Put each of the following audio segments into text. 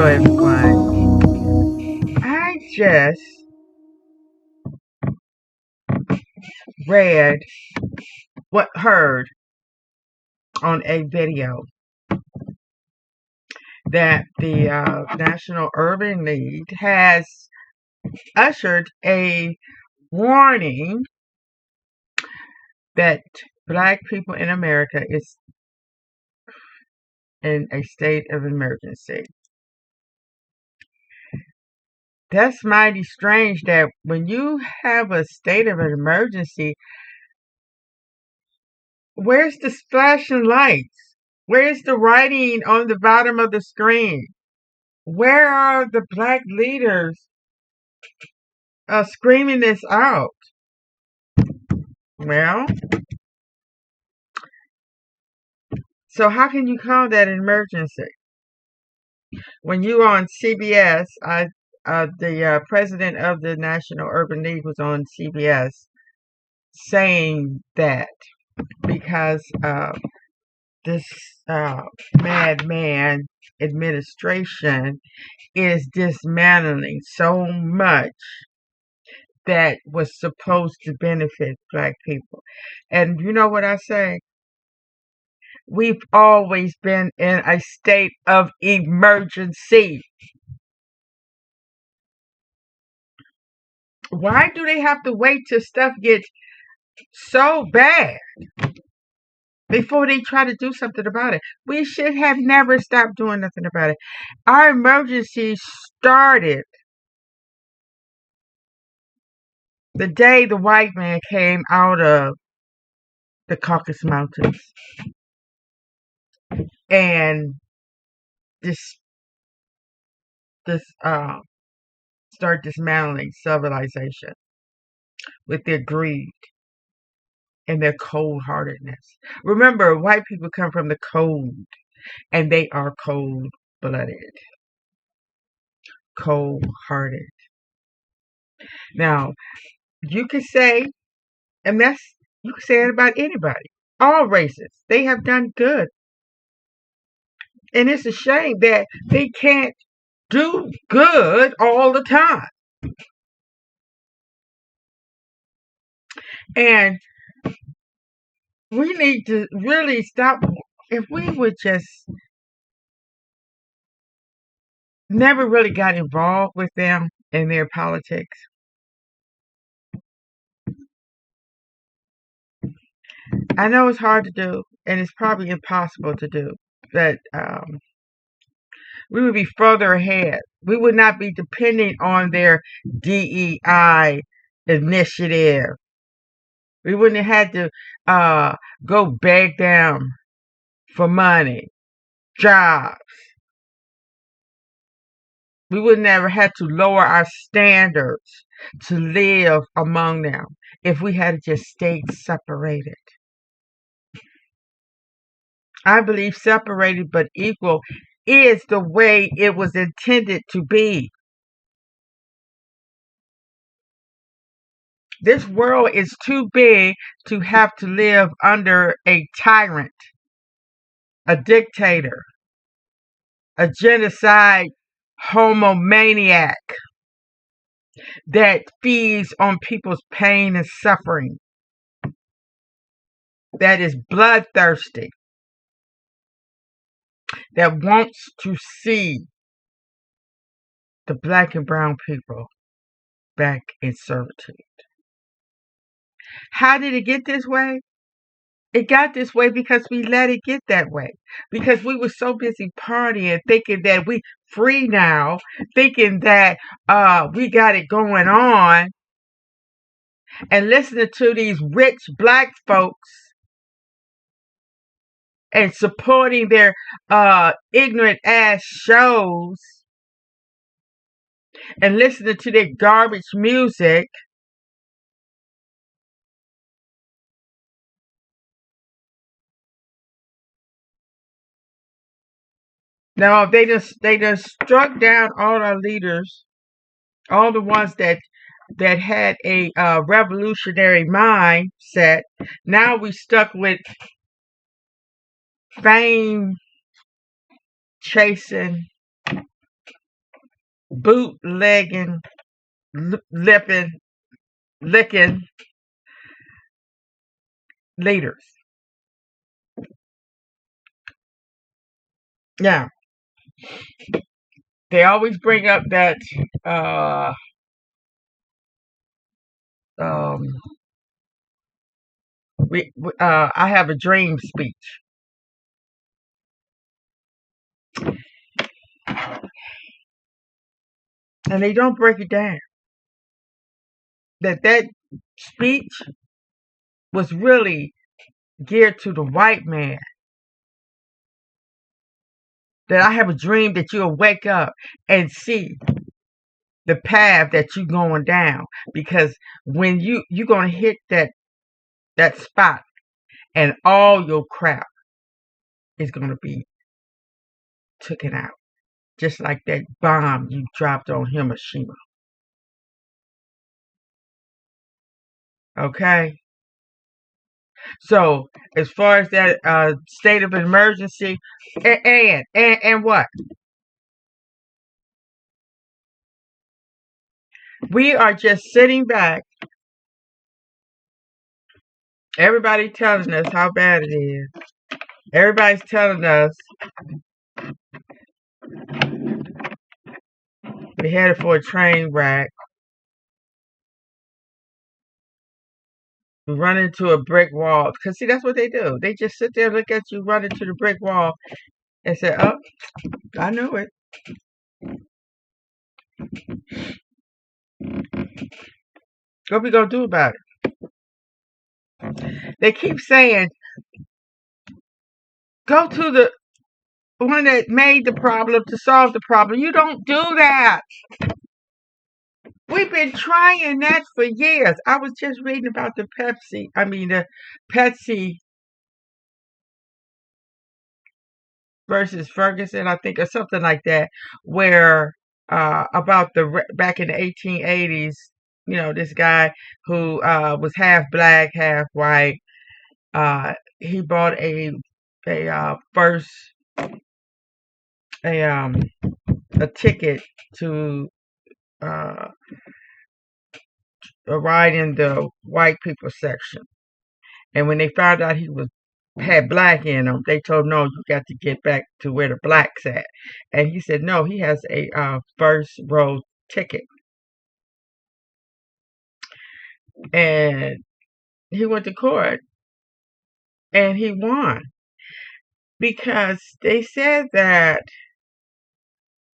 Hello, everyone. I just read heard on a video that the National Urban League has ushered a warning that Black people in America is in a state of emergency. That's mighty strange that when you have a state of an emergency, where's the flashing lights? Where's the writing on the bottom of the screen? Where are the Black leaders screaming this out? Well, so how can you call that an emergency? When you on CBS, the president of the National Urban League was on CBS saying that because this madman administration is dismantling so much that was supposed to benefit Black people. And you know what I say? We've always been in a state of emergency. Why do they have to wait till stuff gets so bad before they try to do something about it? We should have never stopped doing nothing about it. Our emergency started the day the white man came out of the Caucasus Mountains and start dismantling civilization with their greed and their cold-heartedness. Remember, white people come from the cold, and they are cold-blooded, cold-hearted. Now, you can say, and you can say it about anybody, all races, they have done good. And it's a shame that they can't do good all the time. And we need to really stop. If we would just never really got involved with them in their politics. I know it's hard to do, and it's probably impossible to do, but we would be further ahead. We would not be depending on their DEI initiative. We wouldn't have had to go beg them for money, jobs. We would never have to lower our standards to live among them if we had just stayed separated. I believe separated but equal is the way it was intended to be. This world is too big to have to live under a tyrant, a dictator, a genocide homomaniac that feeds on people's pain and suffering, that is bloodthirsty, that wants to see the Black and brown people back in servitude. How did it get this way? It got this way because we let it get that way. Because we were so busy partying, thinking that we free now, thinking that we got it going on, and listening to these rich Black folks and supporting their ignorant ass shows and listening to their garbage music. Now they just struck down all our leaders, all the ones that had a revolutionary mindset. Now we stuck with fame chasing bootlegging, licking leaders. Now, they always bring up that uh, um, I have a dream speech, and they don't break it down. That speech was really geared to the white man. That I have a dream that you'll wake up and see the path that you're going down, because when you're gonna hit that spot, and all your crap is gonna be taken out, just like that bomb you dropped on Hiroshima. Okay, so as far as that state of emergency, and what, we are just sitting back. Everybody telling us how bad it is. Everybody's telling us we're headed for a train wreck. We run into a brick wall. Because, see, that's what they do. They just sit there, look at you, run into the brick wall, and say, oh, I knew it. What we going to do about it? They keep saying, go to the one that made the problem to solve the problem. You don't do that. We've been trying that for years. I was just reading about the Pepsi versus Ferguson, I think, or something like that, where about back in the 1880s, this guy who was half black, half white, he bought a first a ticket to a ride in the white people section, and when they found out he had black in him, they told him, no, you got to get back to where the blacks at. And he said, no, he has a first row ticket. And he went to court and he won, because they said that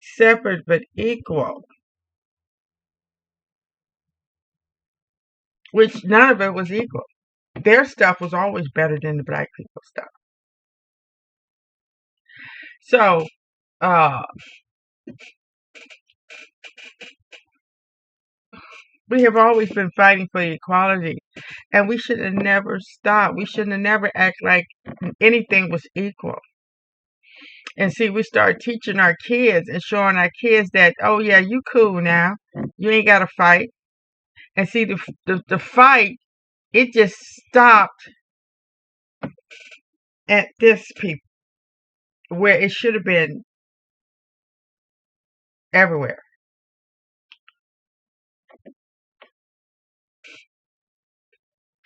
separate but equal, which none of it was equal. Their stuff was always better than the black people's stuff. So, we have always been fighting for equality, and we should have never stopped. We shouldn't have never act like anything was equal. And see, we start teaching our kids and showing our kids that, oh yeah, you cool now. You ain't got to fight. And see, the fight, it just stopped at this people, where it should have been everywhere.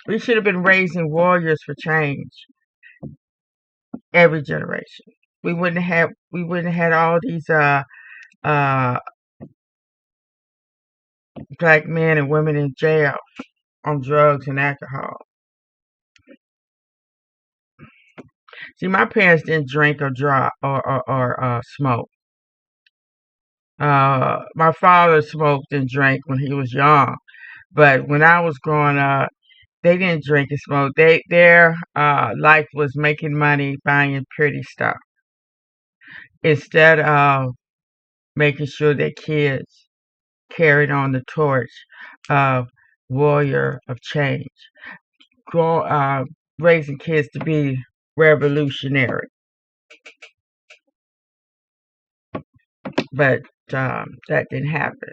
We should have been raising warriors for change every generation. We wouldn't have had all these black men and women in jail on drugs and alcohol. See, my parents didn't drink or drive or smoke. My father smoked and drank when he was young, but when I was growing up, they didn't drink and smoke. Their life was making money, buying pretty stuff, instead of making sure their kids carried on the torch of warrior of change, raising kids to be revolutionary. But that didn't happen,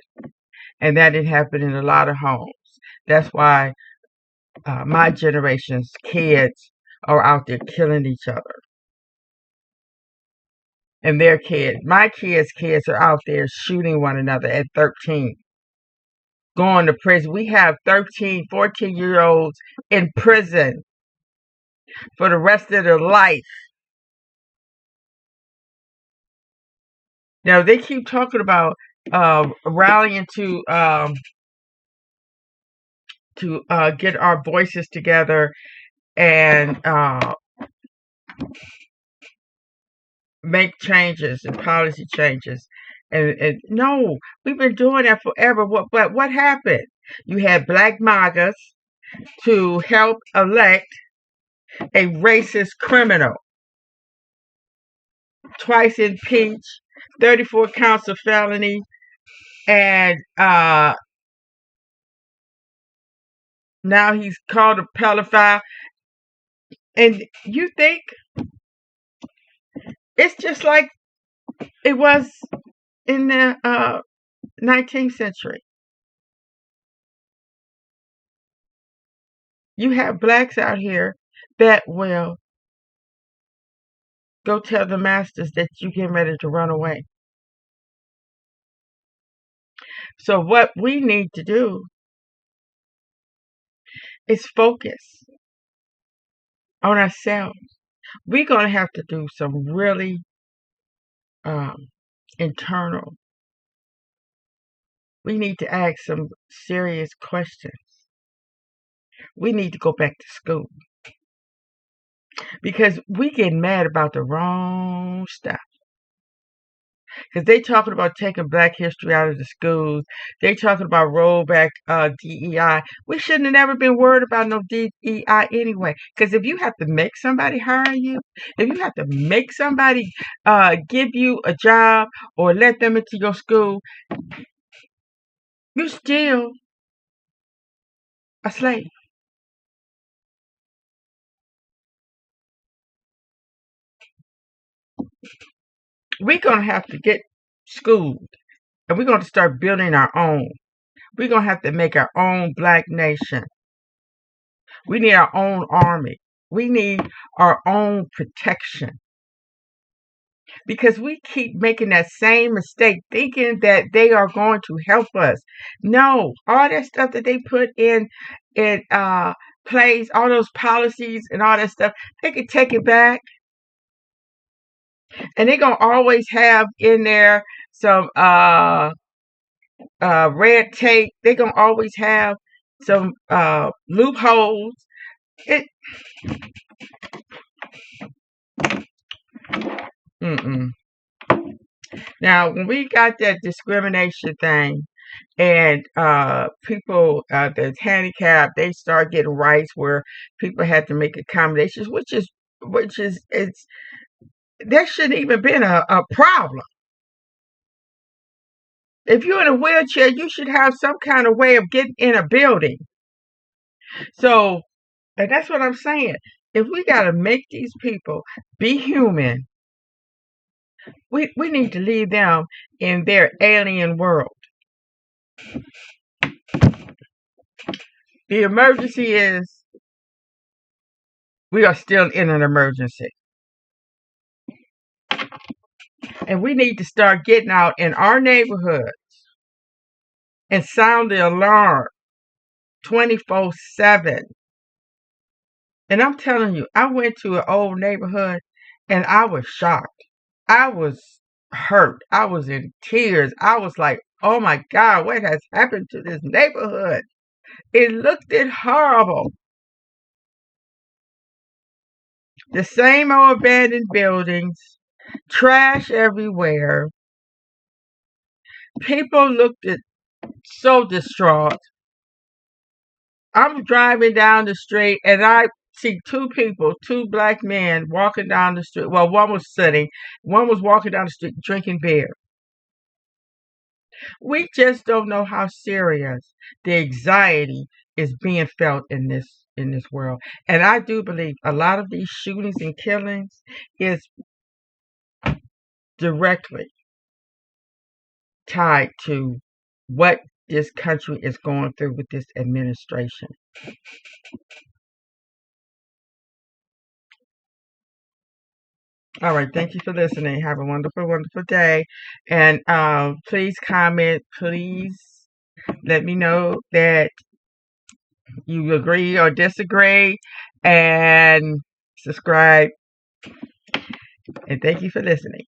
and that didn't happen in a lot of homes. That's why my generation's kids are out there killing each other. and their kids. My kids are out there shooting one another at 13, going to prison. We have 13, 14-year olds in prison for the rest of their life. Now they keep talking about rallying to get our voices together and make changes and policy changes. And no, we've been doing that forever. What happened? You had Black MAGAs to help elect a racist criminal, twice impeached, 34 counts of felony, and now he's called a pedophile. And you think it's just like it was in the 19th century. You have blacks out here that will go tell the masters that you're getting ready to run away. So what we need to do is focus on ourselves. We're going to have to do some really internal. We need to ask some serious questions. We need to go back to school. Because we get mad about the wrong stuff. Because they talking about taking Black history out of the schools. They talking about rollback DEI. We shouldn't have never been worried about no DEI anyway. Because if you have to make somebody hire you, if you have to make somebody give you a job or let them into your school, you're still a slave. We're going to have to get schooled. And we're going to start building our own. We're going to have to make our own Black nation. We need our own army. We need our own protection. Because we keep making that same mistake, thinking that they are going to help us. No, all that stuff that they put in place, all those policies and all that stuff, they can take it back. And they're going to always have in there some red tape. They're going to always have some loopholes. Now, when we got that discrimination thing, and people that's handicapped, they start getting rights where people had to make accommodations, which is it's there shouldn't even been a problem. If you're in a wheelchair, you should have some kind of way of getting in a building. So, and that's what I'm saying. If we got to make these people be human, we need to leave them in their alien world. The emergency is we are still in an emergency. And we need to start getting out in our neighborhoods and sound the alarm 24/7. And I'm telling you, I went to an old neighborhood and I was shocked. I was hurt. I was in tears. I was like, oh my God, what has happened to this neighborhood? It looked horrible. The same old abandoned buildings, trash everywhere. People looked so distraught. I'm driving down the street and I see two Black men walking down the street. Well, one was sitting, one was walking down the street drinking beer. We just don't know how serious the anxiety is being felt in this world. And I do believe a lot of these shootings and killings is directly tied to what this country is going through with this administration. All right. Thank you for listening. Have a wonderful, wonderful day. And please comment. Please let me know that you agree or disagree. And subscribe. And thank you for listening.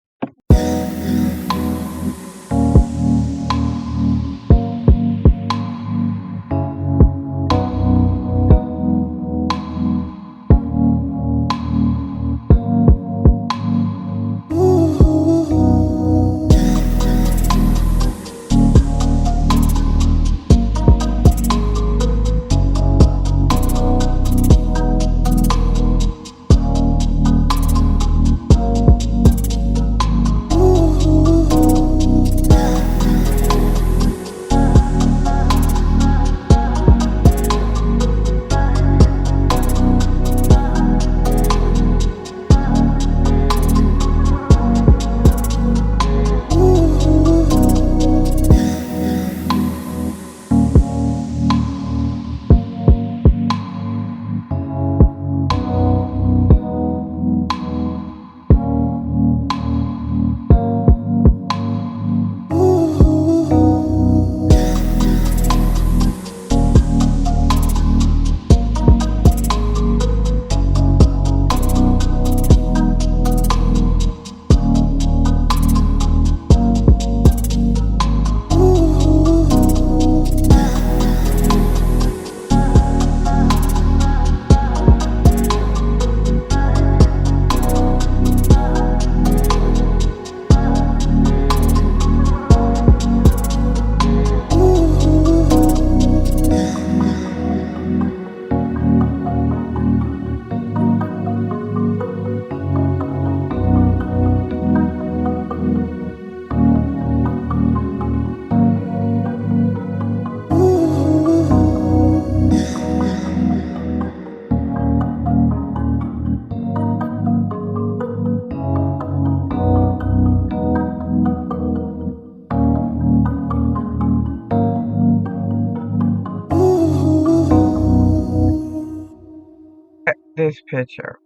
This picture,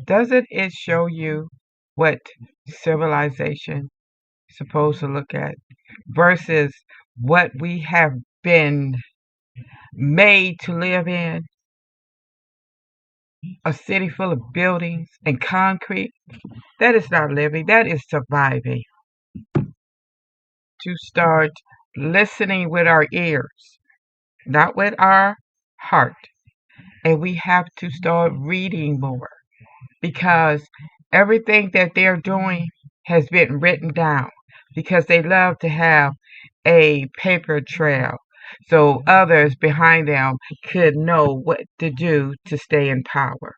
doesn't it show you what civilization is supposed to look at versus what we have been made to live in? A city full of buildings and concrete. That is not living, that is surviving. To start listening with our ears, not with our heart. And we have to start reading more because everything that they're doing has been written down because they love to have a paper trail so others behind them could know what to do to stay in power.